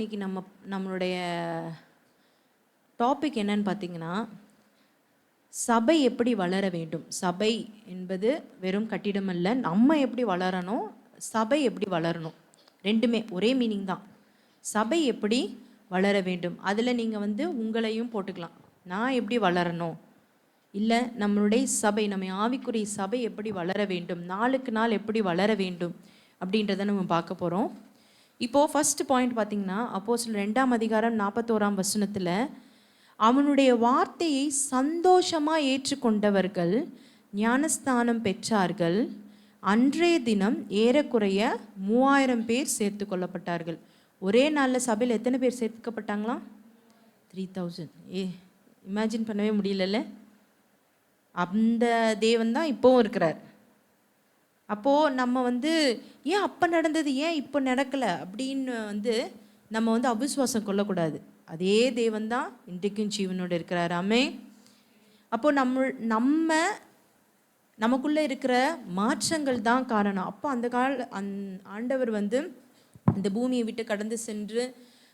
இன்றைக்கி நம்மளுடைய டாபிக் என்னன்னு பார்த்தீங்கன்னா, சபை எப்படி வளர வேண்டும். சபை என்பது வெறும் கட்டிடம் அல்ல. நம்ம எப்படி வளரணும், சபை எப்படி வளரணும், ரெண்டுமே ஒரே மீனிங் தான். சபை எப்படி வளர வேண்டும், அதில் நீங்கள் உங்களையும் போட்டுக்கலாம். நான் எப்படி வளரணும், இல்லை நம்மளுடைய சபை, நம்ம ஆவிக்குரிய சபை எப்படி வளர வேண்டும், நாளுக்கு நாள் எப்படி வளர வேண்டும் அப்படின்றத நம்ம பார்க்க போகிறோம். இப்போது ஃபஸ்ட் பாயிண்ட் பார்த்திங்கன்னா, அப்போஸ்தலர் 2ஆம் அதிகாரம் 41ஆம் வசனத்தில், அவனுடைய வார்த்தையை சந்தோஷமாக ஏற்றுக்கொண்டவர்கள் ஞானஸ்தானம் பெற்றார்கள். அன்றைய தினம் ஏறக்குறைய 3000 பேர் சேர்த்து கொள்ளப்பட்டார்கள். ஒரே நாளில் சபையில் எத்தனை பேர் சேர்த்துக்கப்பட்டாங்களாம்? 3000. இமேஜின் பண்ணவே முடியலல்ல. அந்த தேவன் தான் இப்போவும் இருக்கிறார். அப்போது நம்ம ஏன் அப்போ நடந்தது, ஏன் இப்போ நடக்கலை அப்படின்னு நம்ம அவிசுவாசம் கொள்ளக்கூடாது. அதே தேவன் தான் இன்றைக்கும் ஜீவனோடு இருக்கிறார். ஆமென். அப்போது நமக்குள்ளே இருக்கிற மாற்றங்கள் தான் காரணம். அப்போ அந்த ஆண்டவர் இந்த பூமியை விட்டு கடந்து சென்று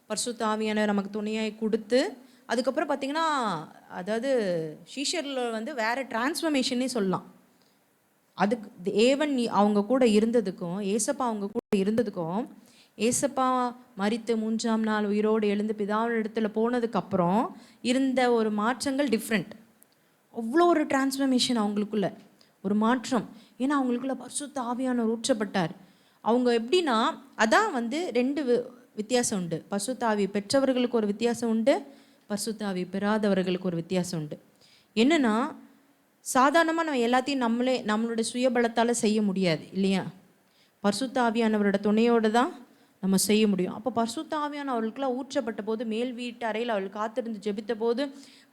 பரிசுத்த ஆவியானவர் நமக்கு துணையாய் கொடுத்து, அதுக்கப்புறம் பார்த்திங்கன்னா, அதாவது சீஷரில் வேறு டிரான்ஸ்ஃபர்மேஷனே சொல்லலாம். அதுக்கு தேவன் அவங்க கூட இருந்ததுக்கும், ஏசப்பா அவங்க கூட இருந்ததுக்கும், ஏசப்பா மரித்து 3ஆம் நாள் உயிரோடு எழுந்து பிதாவின் இடத்துல போனதுக்கப்புறம் இருந்த ஒரு மாற்றங்கள் டிஃப்ரெண்ட். அவ்வளோ ஒரு டிரான்ஸ்ஃபர்மேஷன் அவங்களுக்குள்ள, ஒரு மாற்றம். ஏன்னா அவங்களுக்குள்ள பரிசுத்த ஆவியானவர் ஊற்றப்பட்டார். அவங்க எப்படின்னா, அதான் 2 வித்தியாசம் உண்டு. பரிசுத்த ஆவி பெற்றவர்களுக்கு ஒரு வித்தியாசம் உண்டு, பரிசுத்த ஆவி பெறாதவர்களுக்கு ஒரு வித்தியாசம் உண்டு. என்னென்னா, சாதாரணமாக நம்ம எல்லாத்தையும் நம்மளோட சுயபலத்தால் செய்ய முடியாது இல்லையா? பரிசுத்த ஆவியானவரோட துணையோடு தான் நம்ம செய்ய முடியும். அப்போ பரிசுத்த ஆவியானவர்களுக்கெல்லாம் ஊற்றப்பட்ட போது, மேல் வீட்டு அறையில் அவள் காத்திருந்து ஜெபித்த போது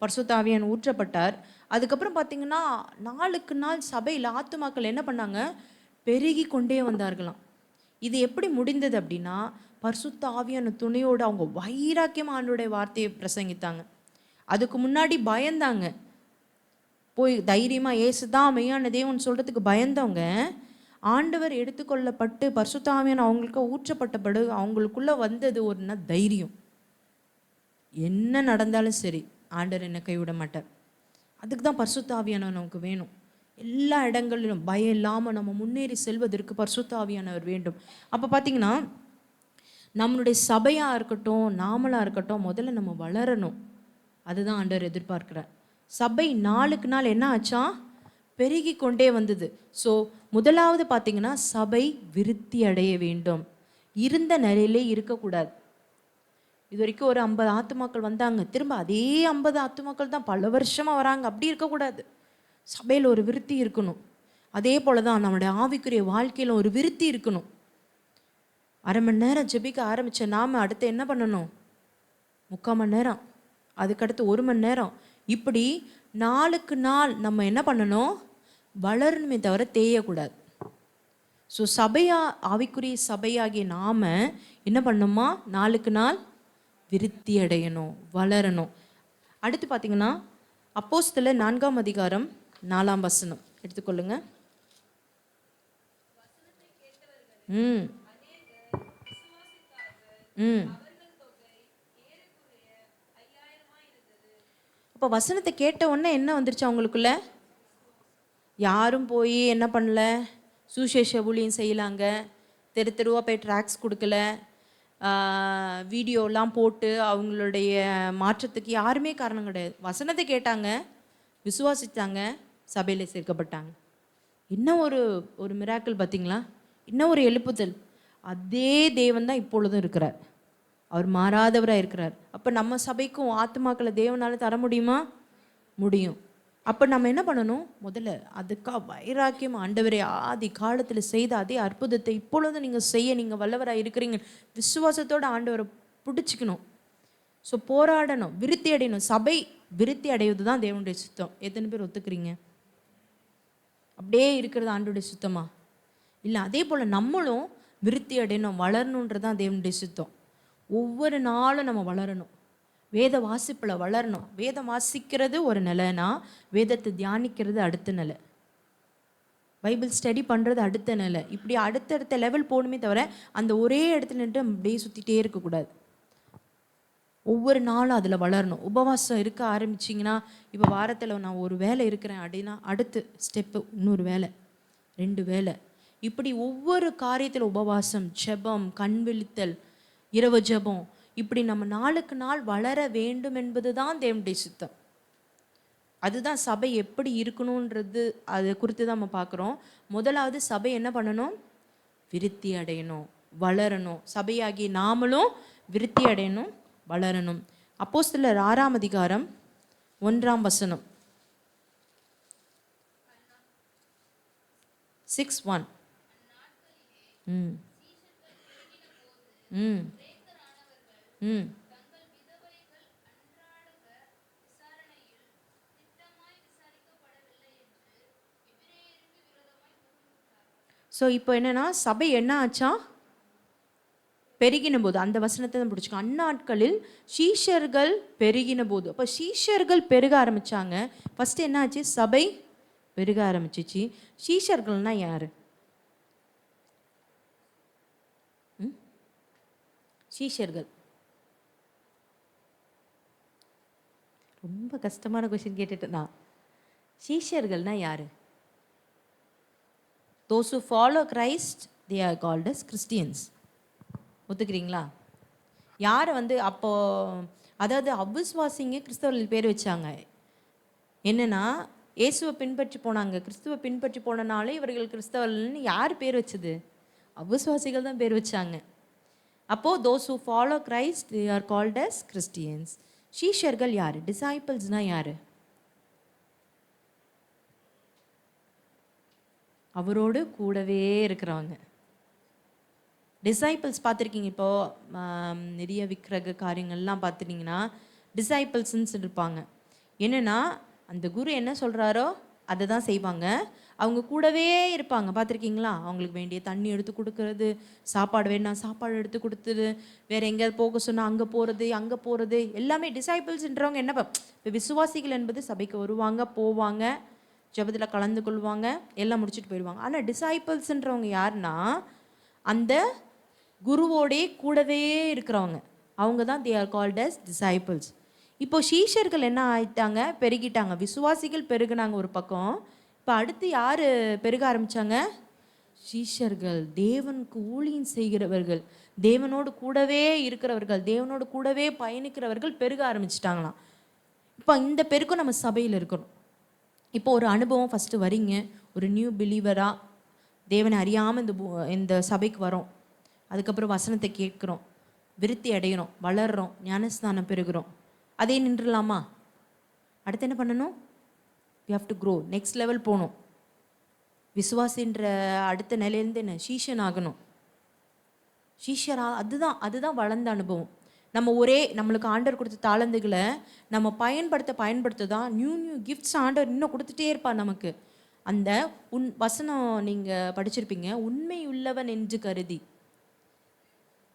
பரிசுத்த ஆவியான ஊற்றப்பட்டார். அதுக்கப்புறம் பார்த்திங்கன்னா, நாளுக்கு நாள் சபையில் ஆத்துமாக்கள் என்ன பண்ணாங்க, பெருகி கொண்டே வந்தார்களாம். இது எப்படி முடிந்தது அப்படின்னா, பரிசுத்த ஆவியான துணையோடு அவங்க வைராக்கியமாக ஆண்டவருடைய வார்த்தையை பிரசங்கித்தாங்க. அதுக்கு முன்னாடி பயந்தாங்க. போய் தைரியமாக ஏசுதான் மெய்யான தேவன் சொல்கிறதுக்கு பயந்தவங்க, ஆண்டவர் எடுத்துக்கொள்ளப்பட்டு பரிசுத்த ஆவியான அவங்களுக்கு ஊற்றப்பட்டபடு அவங்களுக்குள்ளே வந்தது ஒரு தைரியம். என்ன நடந்தாலும் சரி, ஆண்டவர் என்னை கைவிட மாட்டார். அதுக்கு தான் பரிசுத்த ஆவியானவர் நமக்கு வேணும். எல்லா இடங்களிலும் பயம் இல்லாமல் நம்ம முன்னேறி செல்வதற்கு பரிசுத்த ஆவியானவர் வேண்டும். அப்போ பார்த்திங்கன்னா, நம்மளுடைய சபையாக இருக்கட்டும், நாமளாக இருக்கட்டும், முதல்ல நம்ம வளரணும். அதுதான் ஆண்டவர் எதிர்பார்க்கிறார். சபை நாளுக்கு நாள் என்ன ஆச்சா, பெருகி கொண்டே வந்தது. ஸோ முதலாவது பார்த்திங்கன்னா, சபை விருத்தி அடைய வேண்டும். இருந்த நிலையிலே இருக்கக்கூடாது. இது வரைக்கும் ஒரு 50 ஆத்துமாக்கள் வந்தாங்க, திரும்ப அதே 50 ஆத்துமாக்கள் தான் பல வருஷமாக வராங்க. அப்படி இருக்கக்கூடாது. சபையில் ஒரு விருத்தி இருக்கணும். அதே போல் தான் நம்மளுடைய ஆவிக்குரிய வாழ்க்கையில் ஒரு விருத்தி இருக்கணும். 1/2 மணி நேரம் ஜெபிக்க ஆரம்பித்த நாம் அடுத்து என்ன பண்ணணும், 3/4 மணி நேரம், அதுக்கடுத்து 1 மணி நேரம், இப்படி நாளுக்கு நாள் நம்ம என்ன பண்ணணும், வளரணுமே தவிர தேயக்கூடாது. ஸோ ஆவிக்குரிய சபையாகிய நாம் என்ன பண்ணணுமா, நாளுக்கு நாள் விருத்தி அடையணும், வளரணும். அடுத்து பார்த்திங்கன்னா, அப்போஸ்தலர் 4ஆம் அதிகாரம் 4ஆம் வசனம் எடுத்துக்கொள்ளுங்க. இப்போ வசனத்தை கேட்ட உடனே என்ன வந்துருச்சு அவங்களுக்குள்ள, யாரும் போய் என்ன பண்ணல, சுசேஷ ஊழியம் செய்யலாங்க, தெரு தெருவாக போய் ட்ராக்ஸ் கொடுக்கல, வீடியோலாம் போட்டு அவங்களுடைய மாற்றத்துக்கு யாருமே காரணம் கிடையாது. வசனத்தை கேட்டாங்க, விசுவாசித்தாங்க, சபையில் சேர்க்கப்பட்டாங்க. இன்னும் ஒரு மிராக்கிள் பார்த்திங்களா, இன்னும் ஒரு எழுப்புதல். அதே தேவன் தான் இப்பொழுதும் இருக்கிறார். அவர் மாறாதவராக இருக்கிறார். அப்போ நம்ம சபைக்கும் ஆத்துமாக்களை தேவனால் தர முடியுமா? முடியும். அப்போ நம்ம என்ன பண்ணணும், முதல்ல அதுக்காக வைராக்கியம், ஆண்டவரே ஆதி காலத்தில் செய்த அதே அற்புதத்தை இப்பொழுது நீங்கள் செய்ய நீங்கள் வல்லவராக இருக்கிறீங்க, விசுவாசத்தோடு ஆண்டவரை பிடிச்சிக்கணும். ஸோ போராடணும், விருத்தி அடையணும். சபை விருத்தி அடைவது தான் தேவனுடைய சுத்தம். எத்தனை பேர் ஒத்துக்கிறீங்க? அப்படியே இருக்கிறது ஆண்டவருடைய சுத்தமா இல்லை? அதே போல் நம்மளும் விருத்தி அடையணும், வளரணுன்றது தான் தேவனுடைய சுத்தம். ஒவ்வொரு நாளும் நம்ம வளரணும், வேத வாசிப்பில் வளரணும். வேதம் வாசிக்கிறது ஒரு நிலைனா, வேதத்தை தியானிக்கிறது அடுத்த நிலை, பைபிள் ஸ்டடி பண்ணுறது அடுத்த நிலை. இப்படி அடுத்தடுத்த லெவல் போகணுமே தவிர அந்த ஒரே இடத்துல நின்று அப்படியே சுற்றிட்டே இருக்கக்கூடாது. ஒவ்வொரு நாளும் அதில் வளரணும். உபவாசம் இருக்க ஆரம்பிச்சிங்கன்னா, இப்போ வாரத்தில் நான் ஒரு வேலை இருக்கிறேன் அப்படின்னா, அடுத்து ஸ்டெப்பு இன்னொரு வேலை, 2 வேலை, இப்படி ஒவ்வொரு காரியத்தில் உபவாசம், ஜெபம், கண் விழித்தல், இரவு ஜெபம், இப்படி நம்ம நாளுக்கு நாள் வளர வேண்டும் என்பது தான் தேவனுடைய சித்தம். அதுதான் சபை எப்படி இருக்கணுன்றது, அதை குறித்து தான் நம்ம பார்க்குறோம். முதலாவது சபை என்ன பண்ணணும்? விருத்தி அடையணும், வளரணும். சபையாகி நாமளும் விருத்தி அடையணும், வளரணும். அப்போஸ்தலர் 6ஆம் அதிகாரம் 1ஆம் வசனம், 6:1. ம் ம் ம் ஸோ இப்போ என்னன்னா, சபை என்ன ஆச்சா? பெருகின போது. அந்த வசனத்தை தான் பிடிச்சிக்கோ. அந்நாட்களில் சீஷர்கள் பெருகின போது. அப்போ சீஷர்கள் பெருக ஆரம்பிச்சாங்க. ஃபர்ஸ்ட் என்ன ஆச்சு? சபை பெருக ஆரம்பிச்சிச்சு. சீஷர்கள்னா யாரு? சீஷர்கள் ரொம்ப கஷ்டமான கொஸ்டின் கேட்டுட்டேன். சீஷர்கள்னா யாரு? Those who follow Christ, they are called as Christians. ஒத்துக்கிறீங்களா? யாரை வந்து அப்போ, அதாவது அவிசுவாசிங்க கிறிஸ்தவர்கள் பேர் வச்சாங்க. என்னன்னா, இயேசுவை பின்பற்றி போனாங்க, கிறிஸ்துவை பின்பற்றி போனனாலே இவர்கள் கிறிஸ்தவர்கள்னு யார் பேர் வச்சது? அவிசுவாசிகள் தான் பேர் வச்சாங்க. அப்போ those who follow Christ, they are called as Christians. சீஷர்கள் யாரு? டிசைபிள்ஸ்னா யாரு? அவரோடு கூடவே இருக்கிறவங்க. டிசைபிள்ஸ் பார்த்துருக்கீங்க. இப்போது நிறைய விக்கிரக காரியங்கள்லாம் பார்த்துட்டிங்கன்னா டிசைபிள்ஸ்ன்னு இருப்பாங்க. என்னென்னா, அந்த குரு என்ன சொல்கிறாரோ அதை தான் செய்வாங்க. அவங்க கூடவே இருப்பாங்க. பார்த்துருக்கீங்களா? அவங்களுக்கு வேண்டிய தண்ணி எடுத்து கொடுக்கறது, சாப்பாடு வேணா சாப்பாடு எடுத்து கொடுத்துரு, வேறு எங்கேயாவது போக சொன்னால் அங்கே போகிறது எல்லாமே. டிசைபிள்ஸ்ன்றவங்க என்ன இப்போ விசுவாசிகள் என்பது சபைக்கு வருவாங்க, போவாங்க, ஜெபத்தில் கலந்து கொள்வாங்க, எல்லாம் முடிச்சுட்டு போயிடுவாங்க. ஆனால் டிசைபிள்ஸ்ன்றவங்க யாருன்னா, அந்த குருவோடே கூடவே இருக்கிறவங்க. அவங்க தான் they are called as disciples. இப்போ சீஷர்கள் என்ன ஆயிட்டாங்க? பெருகிட்டாங்க. விசுவாசிகள் பெருகினாங்க ஒரு பக்கம். இப்போ அடுத்து யார் பெருக ஆரம்பித்தாங்க? சீஷர்கள், தேவனுக்கு ஊழியம் செய்கிறவர்கள், தேவனோடு கூடவே இருக்கிறவர்கள், தேவனோடு கூடவே பயணிக்கிறவர்கள் பெருக ஆரம்பிச்சிட்டாங்களாம். இப்போ இந்த பெருக்கும் நம்ம சபையில் இருக்கணும். இப்போ ஒரு அனுபவம் ஃபஸ்ட்டு வரீங்க, ஒரு நியூ பிலீவராக தேவனை அறியாமல் இந்த சபைக்கு வரோம். அதுக்கப்புறம் வசனத்தை கேட்குறோம், விருத்தி அடைகிறோம், வளர்கிறோம், ஞானஸ்தானம் பெறுகிறோம். அதே நின்றுலாமா? அடுத்து என்ன பண்ணணும்? We have to grow, next level போகணும். விசுவாசின்ற அடுத்த நிலையிலேருந்து என்ன? சீஷன் ஆகணும். அதுதான் வளர்ந்த அனுபவம். நம்ம நம்மளுக்கு ஆண்டவர் கொடுத்த தாளந்துகளை நம்ம பயன்படுத்த தான் நியூ கிஃப்ட்ஸ் ஆண்டவர் இன்னும் கொடுத்துட்டே இருப்பார் நமக்கு. அந்த வசனம் நீங்கள் படிச்சிருப்பீங்க, உண்மையுள்ளவன் என்று கருதி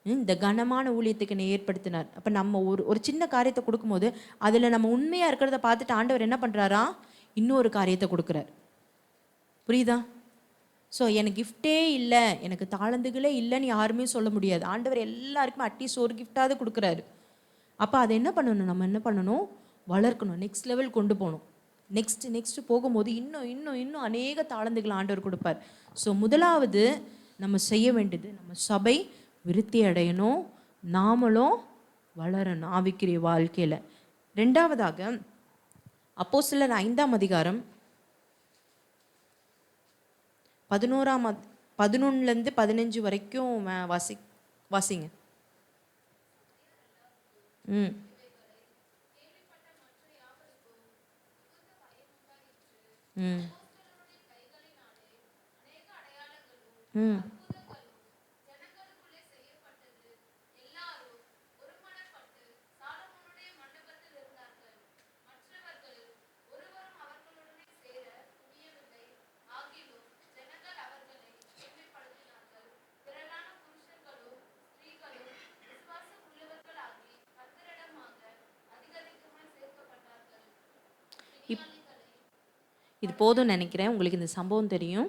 இந்த கனமான ஊழியத்துக்கு என்னை ஏற்படுத்தினார். அப்போ நம்ம ஒரு சின்ன காரியத்தை கொடுக்கும்போது அதில் நம்ம உண்மையாக இருக்கிறத பார்த்துட்டு ஆண்டவர் என்ன பண்ணுறாரா? இன்னொரு காரியத்தை கொடுக்குறார். புரியுதா? ஸோ எனக்கு கிஃப்டே இல்லை, எனக்கு தாளந்துகளே இல்லைன்னு யாருமே சொல்ல முடியாது. ஆண்டவர் எல்லாருக்குமே அட்லீஸ்ட் ஒரு கிஃப்டாவது கொடுக்குறாரு. அப்போ அதை என்ன பண்ணணும்? நம்ம என்ன பண்ணணும்? வளர்க்கணும், நெக்ஸ்ட் லெவல் கொண்டு போகணும். நெக்ஸ்ட் போகும்போது இன்னும் அநேக தாளந்துகளை ஆண்டவர் கொடுப்பார். ஸோ முதலாவது நம்ம செய்ய வேண்டியது, நம்ம சபை விருத்தி அடையணும், நாமளும் வளரணும் ஆவிக்குரிய வாழ்க்கையில். ரெண்டாவதாக அப்போஸ்தலர் 5ஆம் அதிகாரம் 11 15 வரைக்கும் வாசிங்க. ம் ம் ம் இது போதும் நினைக்கிறேன். உங்களுக்கு இந்த சம்பவம் தெரியும்.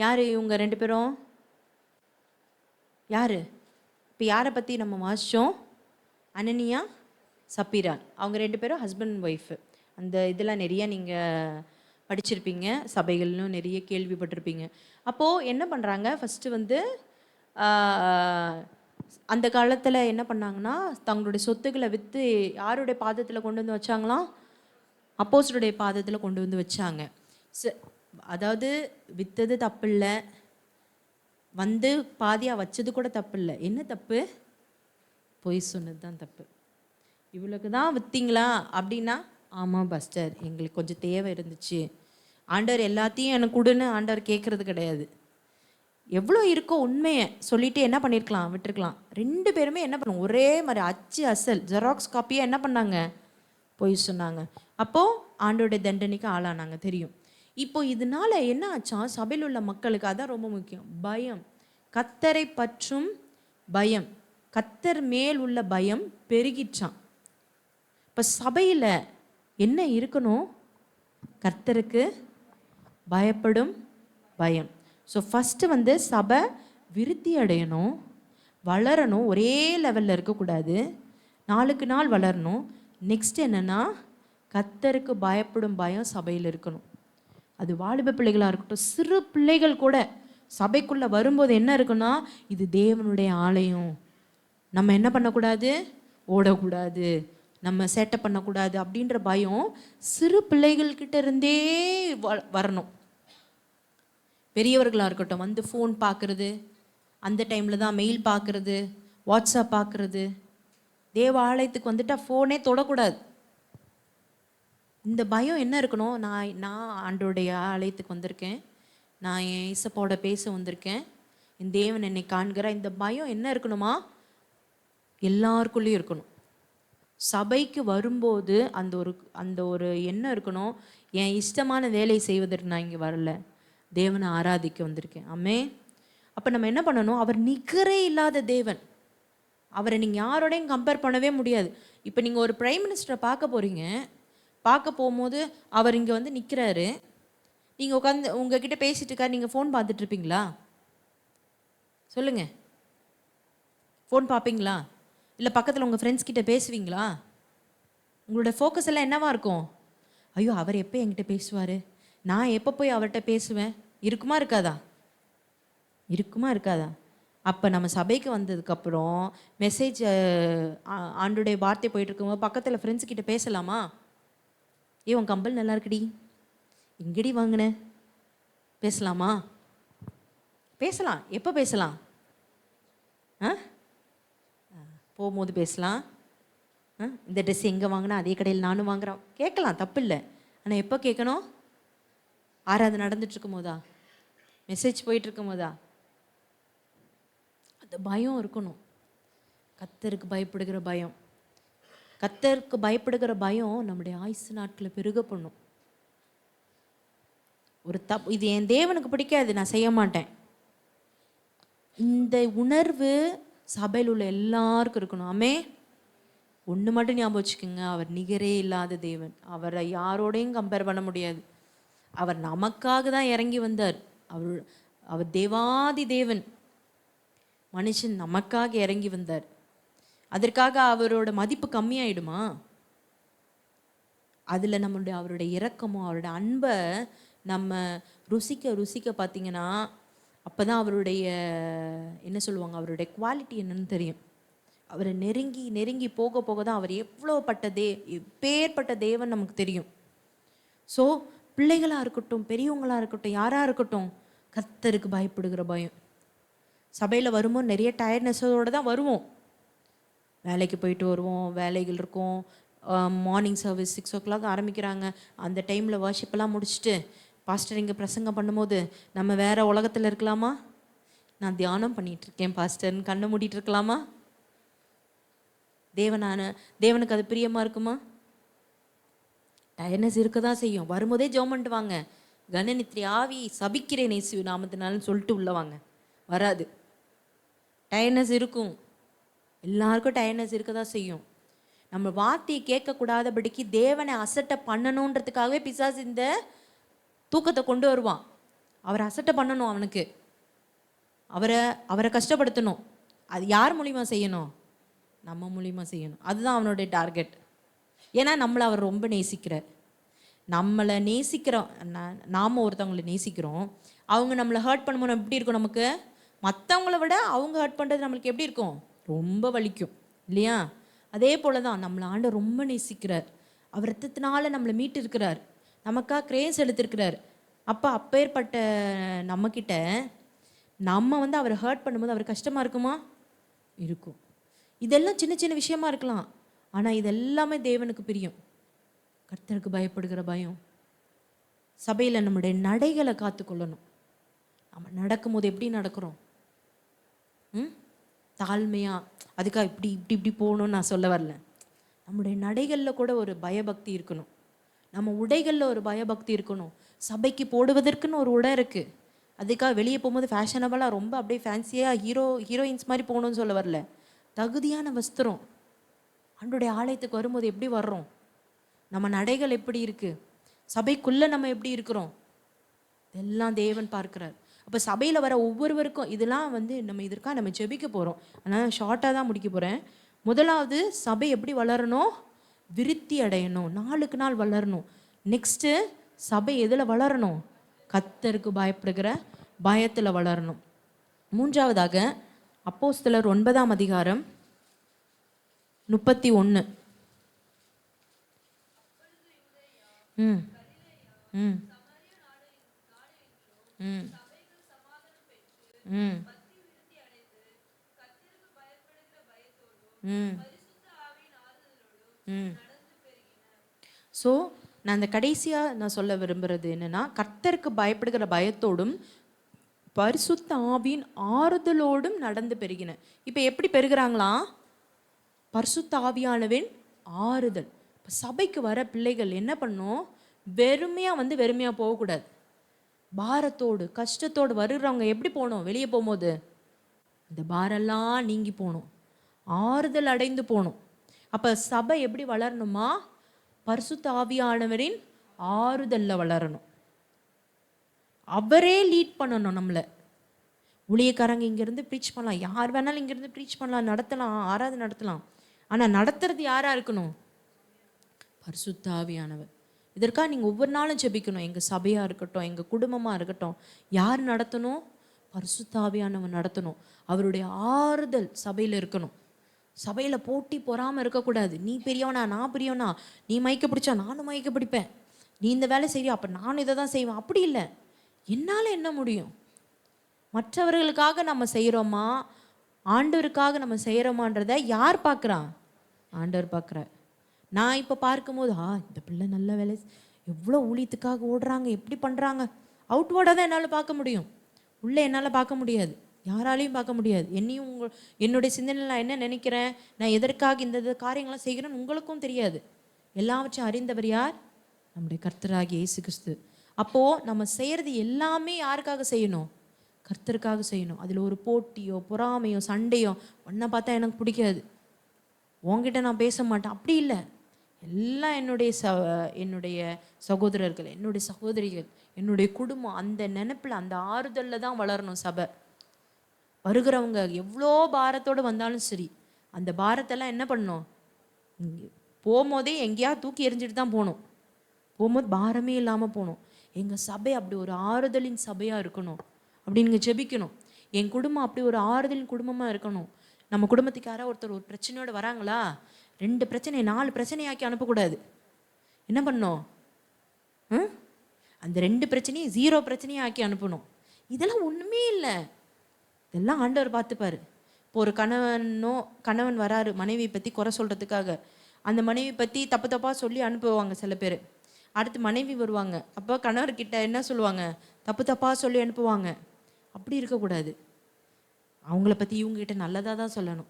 யார் இவங்க 2 பேரும்? யார்? இப்போ யாரை பற்றி நம்ம வாசித்தோம்? அனனியா, சப்பீரா. அவங்க 2 பேரும் ஹஸ்பண்ட் ஒய்ஃபு. அந்த இதெல்லாம் நிறைய நீங்கள் படிச்சிருப்பீங்க, சபைகள்லும் நிறைய கேள்விப்பட்டிருப்பீங்க. அப்போது என்ன பண்ணுறாங்க, ஃபஸ்ட்டு வந்து அந்த காலத்தில் என்ன பண்ணாங்கன்னா, தங்களுடைய சொத்துக்களை விற்று யாருடைய பாதத்தில் கொண்டு வந்து வச்சாங்களாம்? அப்போஸ்தலருடைய பாதத்தில் கொண்டு வந்து வச்சாங்க. அதாவது விற்றது தப்பில்ல, வந்து பாதியாக வச்சது கூட தப்பில்லை. என்ன தப்பு? பொய் சொன்னது தான் தப்பு. இவளுக்கு தான் விற்றீங்களா அப்படின்னா, ஆமாம் பாஸ்டர், எங்களுக்கு கொஞ்சம் தேவை இருந்துச்சு, ஆண்டவர் எல்லாத்தையும் எனக்கு கொடுன்னு ஆண்டவர் கேட்குறது கிடையாது. எவ்வளோ இருக்கோ உண்மையை சொல்லிட்டு என்ன பண்ணியிருக்கலாம், விட்டுருக்கலாம். 2 பேருமே என்ன பண்ணுவோம், ஒரே மாதிரி அச்சு அசல் ஜெராக்ஸ் காப்பியாக என்ன பண்ணாங்க, பொய் சொன்னாங்க. அப்போது ஆண்டோடைய தண்டனைக்கு ஆளானாங்க, தெரியும். இப்போ இதனால என்ன ஆச்சா, சபையில் உள்ள மக்களுக்கு அதான் ரொம்ப முக்கியம், பயம். கர்த்தரை பற்றும் பயம், கர்த்தர் மேல் உள்ள பயம் பெருகிச்சான். இப்போ சபையில் என்ன இருக்கணும், கர்த்தருக்கு பயப்படும் பயம். ஸோ ஃபஸ்ட்டு வந்து சபை விருத்தி அடையணும், வளரணும், ஒரே லெவலில் இருக்கக்கூடாது, நாளுக்கு நாள் வளரணும். நெக்ஸ்ட் என்னென்னா, கர்த்தருக்கு பயப்படும் பயம் சபையில் இருக்கணும். அது வாலிப பிள்ளைகளாக இருக்கட்டும், சிறு பிள்ளைகள் கூட சபைக்குள்ளே வரும்போது என்ன இருக்குன்னா, இது தேவனுடைய ஆலயம், நம்ம என்ன பண்ணக்கூடாது, ஓடக்கூடாது, நம்ம சேட்டை பண்ணக்கூடாது அப்படின்ற பயம் சிறு பிள்ளைகள்கிட்ட இருந்தே வரணும். பெரியவர்களாக இருக்கட்டும், வந்து ஃபோன் பார்க்குறது, அந்த டைமில் தான் மெயில் பார்க்குறது, வாட்ஸ்அப் பார்க்குறது. தேவ ஆலயத்துக்கு வந்துட்டால் ஃபோனே தொடக்கூடாது. இந்த பயம் என்ன இருக்கணும், நான் ஆண்டோடைய ஆலயத்துக்கு வந்திருக்கேன், நான் என் இசப்போட பேச வந்திருக்கேன், என் தேவன் என்னை காண்கிற இந்த பயம் என்ன இருக்கணுமா, எல்லாருக்குள்ளேயும் இருக்கணும். சபைக்கு வரும்போது அந்த ஒரு எண்ணம் இருக்கணும், என் இஷ்டமான வேலை செய்வதற்கு நான் இங்கே வரல, தேவனை ஆராதிக்க வந்திருக்கேன். ஆமே. அப்போ நம்ம என்ன பண்ணணும், அவர் நிகரே இல்லாத தேவன், அவரை நீங்கள் யாரோடையும் கம்பேர் பண்ணவே முடியாது. இப்போ நீங்கள் ஒரு பிரைம் மினிஸ்டரை பார்க்க போகிறீங்க, பார்க்க போகும்போது அவர் இங்கே வந்து நிற்கிறாரு, நீங்கள் உட்காந்து உங்ககிட்ட பேசிட்டு இருக்காரு, நீங்கள் ஃபோன் பார்த்துட்டு இருப்பீங்களா? சொல்லுங்கள், ஃபோன் பார்ப்பீங்களா? இல்லை பக்கத்தில் உங்கள் ஃப்ரெண்ட்ஸ் கிட்ட பேசுவீங்களா? உங்களோட ஃபோக்கஸ் எல்லாம் என்னவா இருக்கும், ஐயோ அவர் எப்போ என்கிட்ட பேசுவார், நான் எப்போ போய் அவர்கிட்ட பேசுவேன், இருக்குமா இருக்காதா? இருக்குமா இருக்காதா? அப்போ நம்ம சபைக்கு வந்ததுக்கப்புறம் மெசேஜ் ஆண்டுடைய வார்த்தை போயிட்டு இருக்கும்போது பக்கத்தில் ஃப்ரெண்ட்ஸ் கிட்ட பேசலாமா? உன் கம்பல் நல்லா இருக்குடி, எங்கடி வாங்கின, பேசலாமா? பேசலாம். எப்போ பேசலாம்? போகும்போது பேசலாம். இந்த ட்ரெஸ் எங்கே வாங்கினா அதே கடையில் நானும் வாங்குறேன், கேட்கலாம், தப்பு இல்லை. ஆனால் எப்போ கேட்கணும்? ஆராதனை நடந்துட்டு இருக்கும் போதா, மெசேஜ் போயிட்டு இருக்கும் போதா? அந்த பயம் இருக்கணும், கர்த்தருக்கு பயப்படுகிற பயம். கர்த்தருக்கு பயப்படுகிற பயம் நம்முடைய ஆயுசு நாட்களை பெருக பண்ணும். ஒரு இது என் தேவனுக்கு பிடிக்காது, நான் செய்ய மாட்டேன், இந்த உணர்வு சபையில் உள்ள எல்லாருக்கும் இருக்கணும். ஆமே. ஒன்று மட்டும் ஞாபகம் வச்சுக்கோங்க, அவர் நிகரே இல்லாத தேவன், அவரை யாரோடையும் கம்பேர் பண்ண முடியாது. அவர் நமக்காக தான் இறங்கி வந்தார், அவர் தேவாதி தேவன், மனுஷன் நமக்காக இறங்கி வந்தார். அதற்காக அவரோட மதிப்பு கம்மியாயிடுமா? அதில் அவருடைய இரக்கமும் அவருடைய அன்பை நம்ம ருசிக்க ருசிக்க பார்த்தீங்கன்னா, அப்போ தான் அவருடைய என்ன சொல்லுவாங்க, அவருடைய குவாலிட்டி என்னன்னு தெரியும். அவரை நெருங்கி நெருங்கி போக போக தான் அவர் எவ்வளோப்பட்ட எப்பேற்பட்ட தேவன் நமக்கு தெரியும். ஸோ பிள்ளைகளாக இருக்கட்டும், பெரியவங்களாக இருக்கட்டும், யாராக இருக்கட்டும், கர்த்தருக்கு பயப்படுகிற பயம். சபையில் வரும்போது நிறைய டயர்ட்னஸோடு தான் வருவோம், வேலைக்கு போயிட்டு வருவோம், வேலைகள் இருக்கும், மார்னிங் சர்வீஸ் 6 o'clock ஆரம்பிக்கிறாங்க, அந்த டைமில் வர்ஷிப்பெல்லாம் முடிச்சுட்டு பாஸ்டர் இங்கே பிரசங்கம் பண்ணும்போது நம்ம வேறு உலகத்தில் இருக்கலாமா? நான் தியானம் பண்ணிகிட்ருக்கேன் பாஸ்டர்னு கண்ணை மூடிட்டு இருக்கலாமா? தேவனுக்கு அது பிரியமாக இருக்குமா? டயர்னஸ் இருக்க தான் செய்யும். வரும்போதே ஜெபம் பண்ணிட்டு வாங்க, கனநித்ரி ஆவி சபிக்கிறேன் இயேசு நாமத்தினாலும் சொல்லிட்டு உள்ள வாங்க. வராது, டயர்னஸ் இருக்கும், எல்லாருக்கும் டயர்னஸ் இருக்க தான் செய்யும். நம்ம வார்த்தையை கேட்கக்கூடாதபடிக்கு தேவனை அசட்டை பண்ணணுன்றதுக்காகவே பிசாசு இந்த தூக்கத்தை கொண்டு வருவான். அவரை அசட்டை பண்ணணும், அவனுக்கு அவரை கஷ்டப்படுத்தணும். அது யார் மூலிமா செய்யணும்? நம்ம மூலிமா செய்யணும். அதுதான் அவனுடைய டார்கெட். ஏன்னா நம்மளை அவர் ரொம்ப நேசிக்கிறார். நம்மளை நேசிக்கிறோம், நாம் ஒருத்தவங்களை நேசிக்கிறோம், அவங்க நம்மளை ஹர்ட் பண்ணும்போது எப்படி இருக்கும் நமக்கு? மற்றவங்கள விட அவங்க ஹர்ட் பண்ணுறது நம்மளுக்கு எப்படி இருக்கும்? ரொம்ப வலிக்கும் இல்லையா? அதே போல் தான் நம்மளை ஆண்டவர் ரொம்ப நேசிக்கிறார். அவர் ரத்தத்தினால நம்மளை மீட்டு இருக்கிறார், நமக்காக கிரேஸ் எடுத்திருக்கிறார். அப்பேற்பட்ட நம்மக்கிட்ட நம்ம அவரை ஹர்ட் பண்ணும்போது அவர் கஷ்டமாக இருக்குமா? இருக்கும். இதெல்லாம் சின்ன சின்ன விஷயமா இருக்கலாம், ஆனால் இதெல்லாமே தேவனுக்கு பிரியும். கர்த்தருக்கு பயப்படுகிற பயம். சபையில் நம்முடைய நடைகளை காத்துக்கொள்ளணும். நம்ம நடக்கும்போது எப்படி நடக்கிறோம்? தாழ்மையா, அதுக்காக இப்படி இப்படி இப்படி போகணும்னு நான் சொல்ல வரல. நம்முடைய நடைகளில் கூட ஒரு பயபக்தி இருக்கணும், நம்ம உடைகளில் ஒரு பயபக்தி இருக்கணும். சபைக்கு போடுவதற்குன்னு ஒரு உடை இருக்குது, அதுக்காக வெளியே போகும்போது ஃபேஷனபிளாக ரொம்ப அப்படியே ஃபேன்சியாக ஹீரோயின்ஸ் மாதிரி போகணும்னு சொல்ல வரல. தகுதியான வஸ்திரம். ஆண்டோடைய ஆலயத்துக்கு வரும்போது எப்படி வர்றோம்? நம்ம நடைகள் எப்படி இருக்குது? சபைக்குள்ளே நம்ம எப்படி இருக்கிறோம்? இதெல்லாம் தேவன் பார்க்குறார். அப்போ சபையில் வர ஒவ்வொருவருக்கும் இதெல்லாம் நம்ம இதற்காக நம்ம ஜெபிக்க போகிறோம். ஆனால் ஷார்ட்டாக தான் முடிக்க போகிறேன். முதலாவது, சபை எப்படி வளரணும்? விருத்தி அடையணும், நாளுக்கு நாள் வளரணும். நெக்ஸ்ட்டு, சபை எதில் வளரணும்? கர்த்தருக்கு பயப்படுகிற பயத்தில் வளரணும். மூன்றாவதாக, அப்போஸ்தலர் 9ஆம் அதிகாரம் 31. ம் ம் ம் ம் ம் ம் ஸோ நான் அந்த கடைசியாக நான் சொல்ல விரும்புகிறது என்னென்னா, கர்த்தருக்கு பயப்படுகிற பயத்தோடும் பரிசுத்த ஆவியின் ஆறுதலோடும் நடந்து பெருகின. இப்போ எப்படி பெருகிறாங்களாம்? பரிசுத்த ஆவியானவின் ஆறுதல். இப்போ சபைக்கு வர பிள்ளைகள் என்ன பண்ணும்? வெறுமையாக வெறுமையாக போகக்கூடாது. பாரத்தோடு கஷ்டத்தோடு வருகிறவங்க எப்படி போகணும்? வெளியே போகும்போது இந்த பாரெல்லாம் நீங்கி போகணும், ஆறுதல் அடைந்து போகணும். அப்போ சபை எப்படி வளரணுமா? பரிசுத்த ஆவியானவரின் ஆறுதலில் வளரணும். அவரே லீட் பண்ணணும் நம்மளை. ஊழியக்காரங்க இங்கேருந்து ப்ரீச் பண்ணலாம், யார் வேணாலும் இங்கேருந்து ப்ரீச் பண்ணலாம், நடத்தலாம், ஆராதனை நடத்தலாம். ஆனால் நடத்துறது யாராக இருக்கணும்? பரிசுத்த ஆவியானவர். இதற்காக நீங்கள் ஒவ்வொரு நாளும் ஜெபிக்கணும். எங்கள் சபையாக இருக்கட்டும், எங்கள் குடும்பமாக இருக்கட்டும், யார் நடத்தணும்? பரிசுத்த ஆவியானவர் நடத்தணும். அவருடைய ஆறுதல் சபையில் இருக்கணும். சபையில் போட்டி பொறாமல் இருக்கக்கூடாது. நீ பெரியவனா, நான் பெரியவனா, நீ மயக்க பிடிச்சா நானும் மயக்க பிடிப்பேன், நீ இந்த வேலை செய்வியா அப்போ நானும் இதை தான் செய்வேன். அப்படி இல்லை. என்னால் என்ன முடியும்? மற்றவர்களுக்காக நம்ம செய்கிறோமா, ஆண்டவருக்காக நம்ம செய்கிறோமான்றதை யார் பார்க்குறான்? ஆண்டவர் பார்க்குறார். நான் இப்போ பார்க்கும்போது இந்த பிள்ளை நல்ல வேலை, எவ்வளோ ஊழியத்துக்காக ஓடுறாங்க, எப்படி பண்ணுறாங்க, அவுட்வேர்டாக தான் என்னால் பார்க்க முடியும், உள்ளே என்னால் பார்க்க முடியாது, யாராலையும் பார்க்க முடியாது. என்னையும் என்னுடைய சிந்தனையில் நான் என்ன நினைக்கிறேன், நான் எதற்காக இந்த காரியங்கள்லாம் செய்கிறேன்னு உங்களுக்கும் தெரியாது. எல்லாவற்றையும் அறிந்தவர் யார்? நம்முடைய கர்த்தராகிய இயேசு கிறிஸ்து. அப்போது நம்ம செய்கிறது எல்லாமே யாருக்காக செய்யணும்? கர்த்தருக்காக செய்யணும். அதில் ஒரு போட்டியோ பொறாமையோ சண்டையோ, ஒன்றை பார்த்தா எனக்கு பிடிக்காது, உங்ககிட்ட நான் பேச மாட்டேன், அப்படி இல்லை. எல்லாம் என்னுடைய சகோதரர்கள், என்னுடைய சகோதரிகள், என்னுடைய குடும்பம், அந்த நினைப்பில் அந்த ஆறுதலில் தான் வளரணும் சபை. வருகிறவங்க எவ்வளோ பாரத்தோடு வந்தாலும் சரி, அந்த பாரத்தெல்லாம் என்ன பண்ணணும்? போகும்போதே எங்கேயா தூக்கி எறிஞ்சிட்டு தான் போகணும். போகும்போது பாரமே இல்லாமல் போகணும். எங்கள் சபை அப்படி ஒரு ஆறுதலின் சபையாக இருக்கணும் அப்படின்னு நீங்கள் ஜெபிக்கணும். என் குடும்பம் அப்படி ஒரு ஆறுதலின் குடும்பமாக இருக்கணும். நம்ம குடும்பத்துக்கு யாராவது ஒருத்தர் ஒரு பிரச்சனையோடு வராங்களா, 2 பிரச்சனை 4 பிரச்சனையாக்கி அனுப்பக்கூடாது. என்ன பண்ணணும்? அந்த 2 பிரச்சனையும் 0 பிரச்சனையும் ஆக்கி அனுப்பணும். இதெல்லாம் ஒன்றுமே இல்லை. இதெல்லாம் ஆண்டவர் பார்த்துப்பார். இப்போ ஒரு கணவன் வராரு மனைவியை பற்றி குறை சொல்கிறதுக்காக, அந்த மனைவி பற்றி தப்பு தப்பாக சொல்லி அனுப்புவாங்க சில பேர். அடுத்து மனைவி வருவாங்க, அப்போ கணவர்கிட்ட என்ன சொல்லுவாங்க? தப்பு தப்பாக சொல்லி அனுப்புவாங்க. அப்படி இருக்கக்கூடாது. அவங்கள பற்றி இவங்ககிட்ட நல்லதாக தான் சொல்லணும்,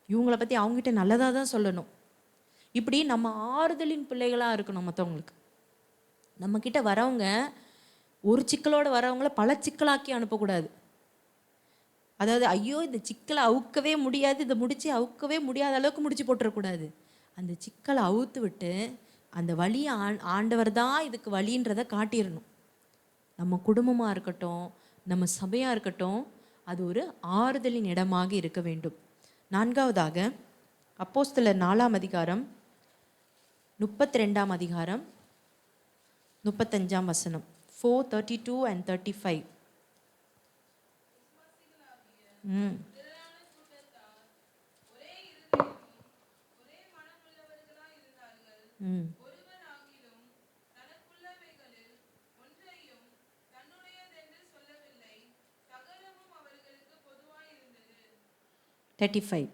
இவங்கள பற்றி அவங்ககிட்ட நல்லதாக தான் சொல்லணும். இப்படி நம்ம ஆறுதலின் பிள்ளைகளாக இருக்கணும் மற்றவங்களுக்கு. நம்மக்கிட்ட வரவங்க ஒரு சிக்கலோடு வரவங்கள பல சிக்கலாக்கி அனுப்பக்கூடாது. அதாவது ஐயோ இந்த சிக்கலை அவுக்கவே முடியாது, இதை முடிச்சு அவுக்கவே முடியாத அளவுக்கு முடிச்சு போட்டுறக்கூடாது. அந்த சிக்கலை அவுத்து விட்டு அந்த வழியை ஆண்டவர் தான் இதுக்கு வழின்றதை காட்டிடணும். நம்ம குடும்பமாக இருக்கட்டும், நம்ம சபையாக இருக்கட்டும், அது ஒரு ஆறுதலின் இடமாக இருக்க வேண்டும். 4வதாக அப்போஸ்தலர் 4ஆம் அதிகாரம் 32ஆம் அதிகாரம் 35ஆம் வசனம். 4:32 and 35. ம்35.